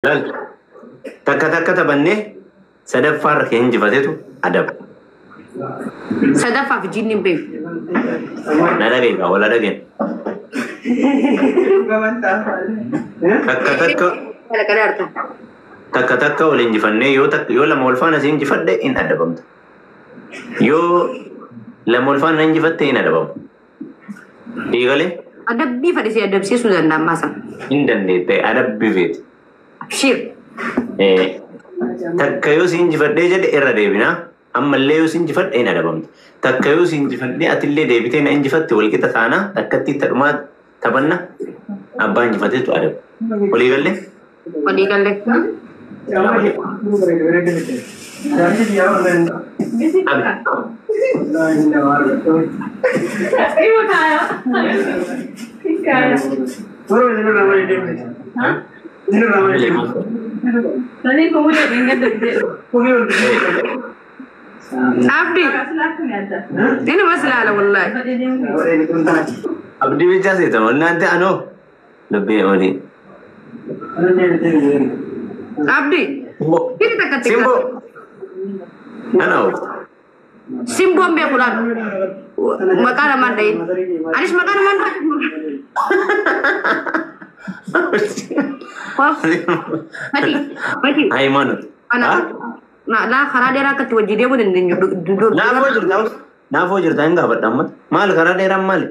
لال تكا تبني سدفار كين جفتو أدب سدفع في جيني بيف نلاقي ولا لقين تكا ولا جفني يو لما ولفانا سين جفت إن أدبمت يو لما ولفانا إن جفت إن أدبم ديغالي أدب بيف هذا سي أدب سي سوزان نام ماسا إن دنيت أدب بيفيت شير takka yoo siin jifadhee jedhe irra deebina ammallee yoo siin jifadhe hin adabamtu takka yoo siin jifadhee atillee deebitee na injifatte walqixa taana takkatti tadhumaa taphanna abbaan injifateetu adaba walii galle Tadi kemudian ingat deh. Abdi. Ini masalah ala wallahi. Abdi bicara sih teman nanti anu lebih oni. Abdi. Ini tak ketik. Simbo. Anu. Simbo ambil pulang. Makanan mandai. Anis makanan mandai. Mati. Hai mana? Anak. Nah, karena dia rakyat wajib dia pun duduk. Nafo cerita enggak berdamat. Mal karena dia ramal.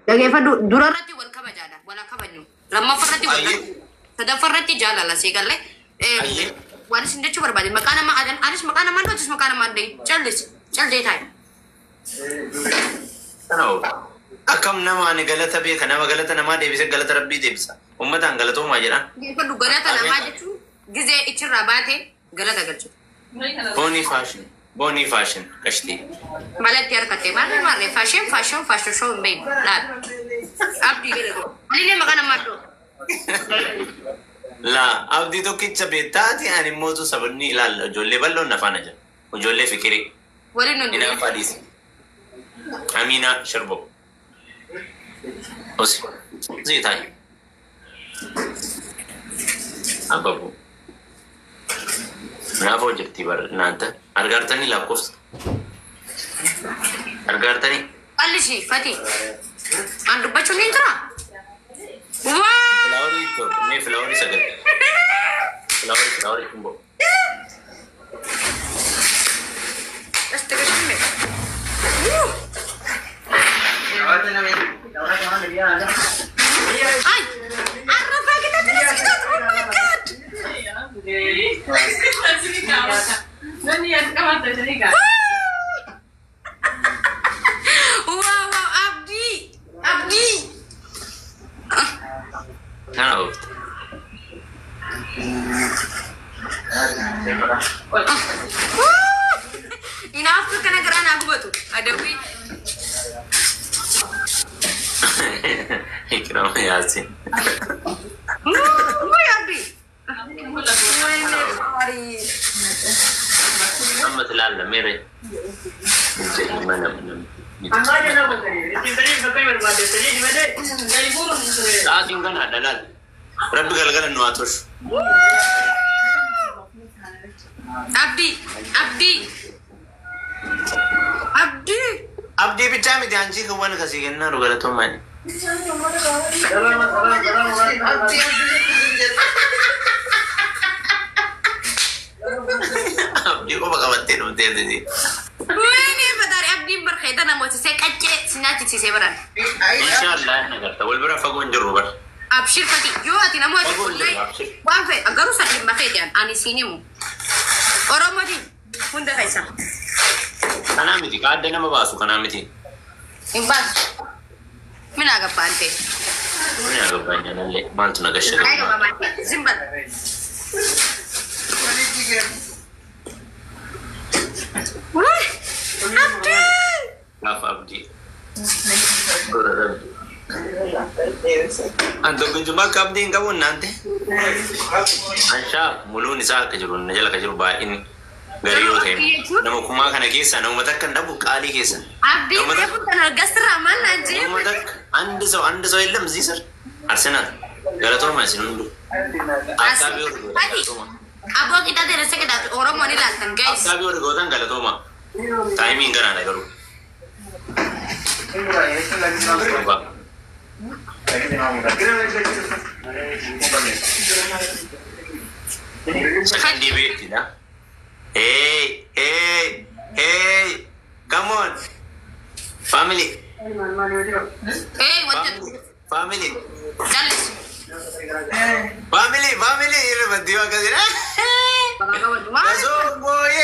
Jadi Eva durarati wan kaba jada, wala kaba nyu. Lamma farati wala. Sada farati jala la sigalle. Wan sinde chubar badi makana ma adan anis makana mando tis makana mande. Chalde tay. Ano? Akam nama ne galata be kana galata nama de bisa galata rabbi de bisa. Ummatan galato ma jira. Ko du galata nama de tu gize ichira bate galata galchu. Boni fashion kashti. Malat yar kate marne fashion show me. La. Abdi gele ko. Alile makana mando. La abdi to kicha betati ani mozu sabni la jolle ballo nafana ja. Jolle fikiri. Wali non ina fadis. Amina sharbo. Osi. Zai tai. Ababu. Nafo jirti bar nanta. Argartani lakos. Argartani. Alishi Fati. Andu bachu nintra. Wow. Flowery to. Me flowery sagal. Flowery kumbo. Este que shime. Ay. Arrafa kita terus. Oh my god. Wow, Abdi. Hello. Inaafku kana garaan agubatu. Adawi. Ikram Yasin. Abdi. Amma tilalla mere. Mana. Saat ini kan ada dalal. Rabbi galgalan nuatus. Abdi bicara mi janji kawan kasih kena rugala tu mana. Abdi kok bakal mati nanti. Ini padahal Abdi berkaitan nama saya kacau sinati si seberan. Insyaallah nagar tawal berapa gon jerubar. Abshir Fati, yo ati nama itu. Wafe, agaru sakit makaitan ani sini mu. Orang mati, bunda kaisa. Kana miti, kada nama basu kana miti. Imbas. Mina agak pante. Mina agak banyak nalle, mantu nagashe. Ayo mama, zimbal. Wah, Abdi. Maaf Abdi. Anto kunjuma kabdi kamu nanti. Ansha mulu nisa kejurun najala kejur ba in gariyo tem. Namu kuma kana kesa namu matakkan dabu kali kesa. Abdi dia pun tanah gas ramal aja. Namu matak ande so illam zisar. Arsenal. Galatoomaa isin hundu. Akkaabii warri gootan galatoomaa. Aboo kita ada rasa kita orang mau nilatan guys. Akkaabii warri gootan galatoomaa. Taayimiin garaadha garuu. Second debate, ya. Hey, come on, family. Hey, what? Family. Jalis. Family. Ini berdua kasih. Masuk boy.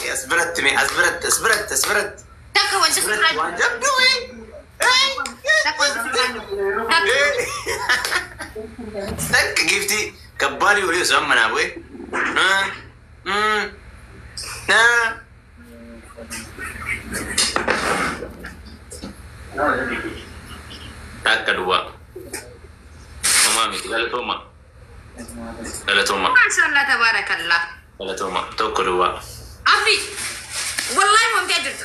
Asberat. Tak kawan sekarang. Wajib doi. Tak kawan sekarang. Tak gifti. Kabari boleh sama mana boy? Tak kedua. Mama miti galatoma. Masyaallah tabarakallah. Galatoma. Tok kedua. Afi. Wallahi mau tiajar.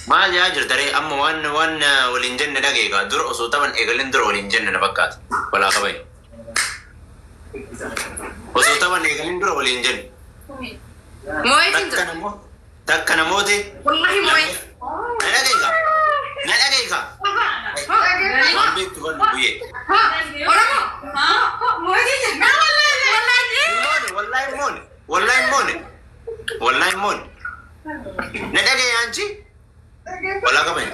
ما جاجر ترى أما وان ولينجن دقيقة در أصو طبعا إيقلين در ولينجن نبكات ولا خبي أصو طبعا إيقلين در ولينجن مويتين تكنا موتي والله مويت دقيقة ما بيت تقول بيه والله مون ندقي أنتي ولا كمان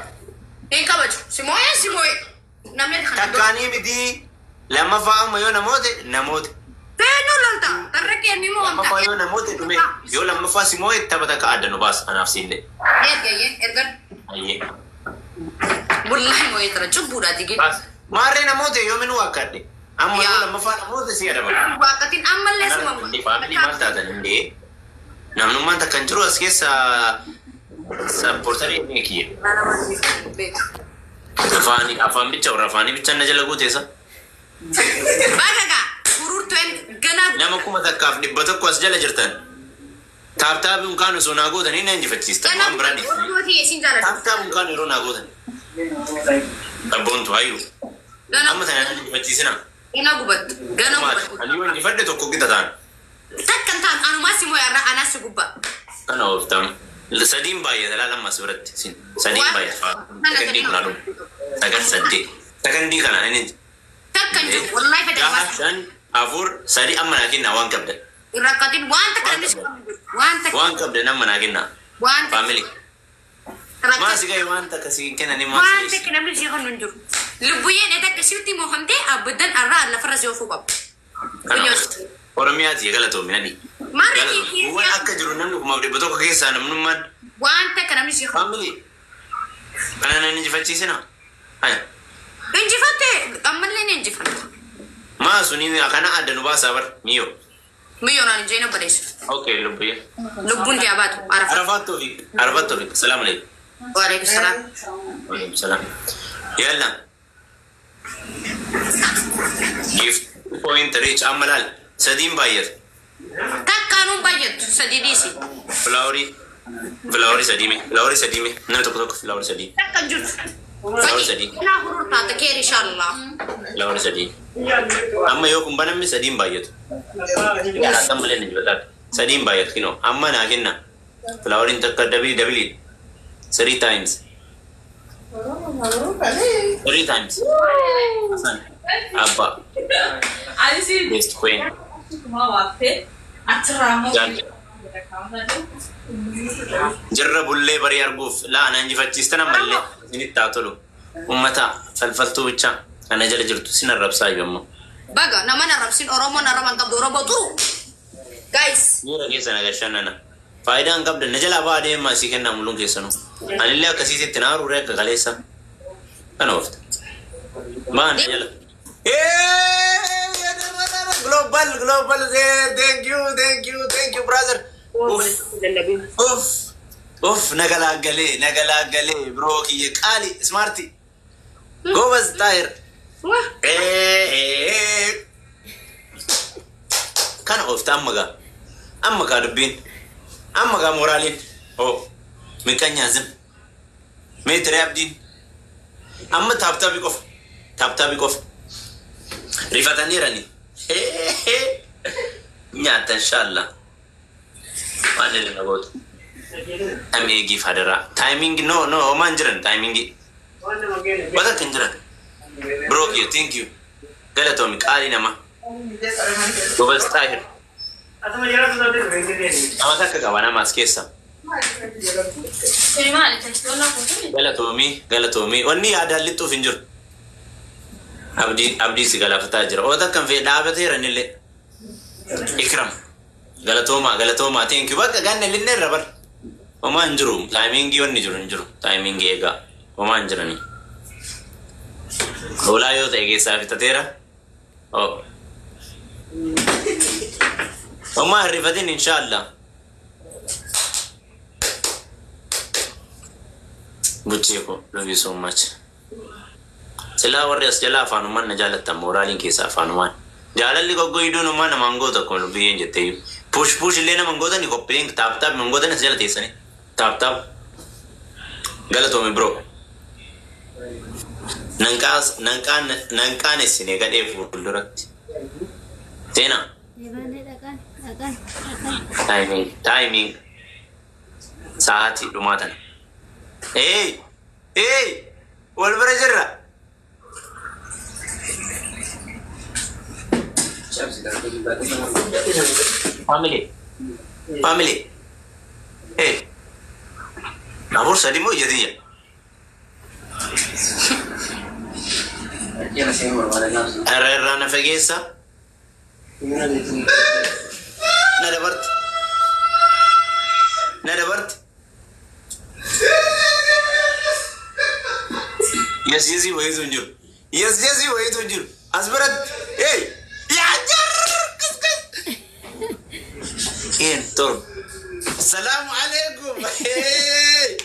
إيه كبج سموي نملك تكاني بدي لما فاهم يو نموت تانو لنتا تركي أني مو لما فاهم يو نموت تمي يو لما فا سموي تبتك أدنو بس أنا أفسين لي إرجع أيه والله موي ترى شو بورا تيجي بس ما رأي نموت يو منو أكادي أما يو لما فا نموت سيارة بقى وقتين أمل لسه ما دي فاميلي ما تادني نحن ما تكنترو أسكيس سبورتري ميكي afaan bicha warra afaanii bicha na jala guuteessa. Baagaga ururtuun ganaa. Nama kuma takkaaf dhibba tokko as jala jirtan. Taaptaabiin kaan osoo naa gootan inni injifachiista. Waan biraan taaptaabiin kaan yeroo naa gootan. Abboontu hayyuu. Amma tana injifachiisina. Ina gubat. Ganaa gubat. Ani waan injifadhe tokko gita ta'an. Takkan ta'an anumaa si mooyarraa anaas gubba. Kana ooftam. Sadiin baay'ee lama as biratti sadiin baay'ee takandii kana dhumu takan sadii takandii kana inni takkan wallahi fedha shan afur sadi amma naa kenna waan qabda irraqatin waan qabda nama naa kenna family maasi gahe waan takka si kenna ni maasi waan takka namni si kan jiru lubbuyyeen takka sitti mohamtee abdan arraa lafarra si ofuu qabu Oromiyaati galatoominani. Waan akka jiru namni kuma dhibba tokko keessaa namnummaan. Waan takka namni si family. Kana nan injifachiisina. Haya. Injifatte ammallee ni injifatte. Maa suni kana adda nu baasaa bar miyoo. Miyoo naan jeena bareessu. Okay lubbuye. Lubbuun jaabaatu Arafat Tawfiq. Salaam alaikum. Wa alaikum salaam. Wa alaikum salaam. Yalla. Gift point reach amalal. Sadiin baay'eetu. Takkaanuun baay'eetu sadii dhiisi. Filaaworii sadiime. Nama tokko filaaworii sadii. Takkan jirtu. Filaaworii sadii. Naa hurur taata keer inshallah. Filaaworii sadii. Amma yoo kun banamne sadiin baay'eetu. Akka malee na jibataadha. Sadiin baay'eetu kinoo. Amma naa kenna. Filaaworiin takka dabilii. 3 times. 3 times. Hasan. Abba. Best queen. Jirra bullee barii arguuf laana injifachiistan ammallee isinitti haa tolu. Uummata falfaltuu bicha kana jala jirtu sin arrabsaa yommuu. Baga nama narrabsin Oromoon arraban qabdu Oromoo turu. Guys. Miira keessa nagashannana. Faayidaan qabda na jalaa ba'aa deemaa sii kennaa mul'uun keessanuu. Anillee akkasiisitti na haruuree akka kaleessa. Kana oofta. Ba'aa na jala. Global, thank you, brother. Nagalagale, bro, kiye kali, smarty. Gobas tire. Kana oofta ammaga dubbin. Ammaga moralin. Oh, mikanyazim. Metre abdin. Amma taptabi kof. rifatanii jirani. Nyaata inshallah. Waan illee nagoota. Ameegii fadara. Timing no omaan jiran timing. Wata kan jiran. Bro here, thank you. Galatoomi qaali nama. Gobal Tahir. Nama takka qaba nama as keessa. Galatoomi. Wanni yaadaan lixuuf hin jiru. Abdii si galaafataa jira. Oo takkan fee dhaabateera nillee. Ikram. Galatoomaa. Thank you. Bakka ganna linne irra bar. Homaa hin jiru. Taayimingii wanni jiru hin jiru. Taayimingii eegaa. Homaa hin jiranii. Olaa yoo ta'e keessaa fitateera. Oh. Homaa hirrifatin inshallah. Bucheeko, love you so much. Silaa warri as jalaa afaanumaan na jaalattan moraaliin keessaa afaanumaan. Jaalalli goggoyiduun uumaa nama hangoota kun lubbiyeen jetteeyyu. Push illee nama hangootani qophiin taap hangootani as jala teessani. Taap. Galatoome bro. Nanqaan essine gadhee fuulduratti. Seenaa. Timing. Sa'aatii dhumaatan. Hey! Wal bira jirra. Family. Hey. Nabur sadi mo jadiya. Erra na fageessa. Na dabart. Yes, wait on you. Asbarat. Hey! Tor. Assalamu alaikum. Hey!